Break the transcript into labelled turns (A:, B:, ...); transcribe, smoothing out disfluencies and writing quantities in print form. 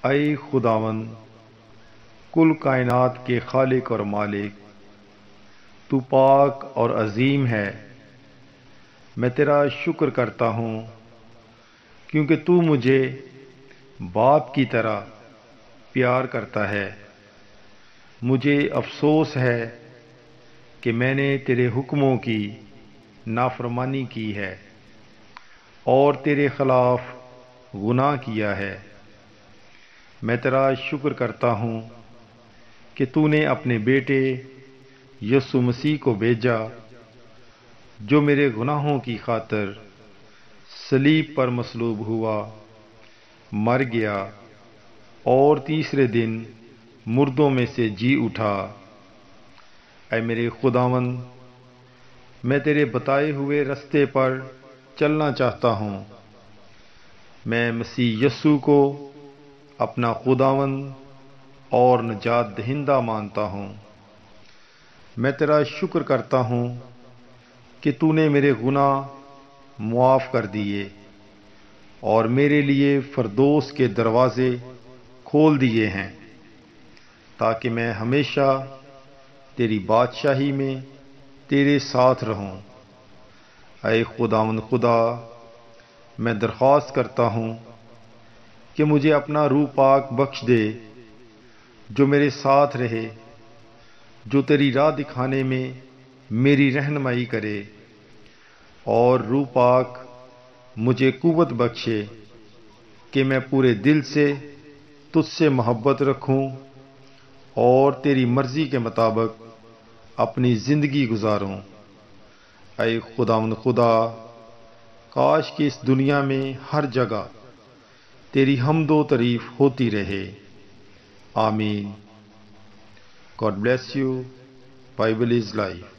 A: اے خداوند کل کائنات کے خالق اور مالک، تو پاک اور عظیم ہے۔ میں تیرا شکر کرتا ہوں کیونکہ تو مجھے باپ کی طرح پیار کرتا ہے۔ مجھے افسوس ہے کہ میں نے تیرے حکموں کی نافرمانی کی ہے اور تیرے خلاف گناہ کیا ہے۔ میں تیرا شکر کرتا ہوں کہ تو نے اپنے بیٹے یسوع مسیح کو بھیجا، جو میرے گناہوں کی خاطر صلیب پر مصلوب ہوا، مر گیا اور تیسرے دن مردوں میں سے جی اٹھا۔ اے میرے خداوند، میں تیرے بتائے ہوئے رستے پر چلنا چاہتا ہوں۔ میں مسیح یسوع کو اپنا خداوند اور نجات دہندہ مانتا ہوں۔ میں تیرا شکر کرتا ہوں کہ تو نے میرے گناہ معاف کر دیے اور میرے لیے فردوس کے دروازے کھول دیے ہیں، تاکہ میں ہمیشہ تیری بادشاہی میں تیرے ساتھ رہوں۔ اے خداوند خدا، میں درخواست کرتا ہوں کہ مجھے اپنا روح پاک بخش دے، جو میرے ساتھ رہے، جو تیری راہ دکھانے میں میری رہنمائی کرے، اور روح پاک مجھے قوت بخشے کہ میں پورے دل سے تجھ سے محبت رکھوں اور تیری مرضی کے مطابق اپنی زندگی گزاروں۔ اے خداوند خدا، کاش کہ اس دنیا میں ہر جگہ تیری حمد و تعریف ہوتی رہے۔ آمین۔ God bless you. Bible is life.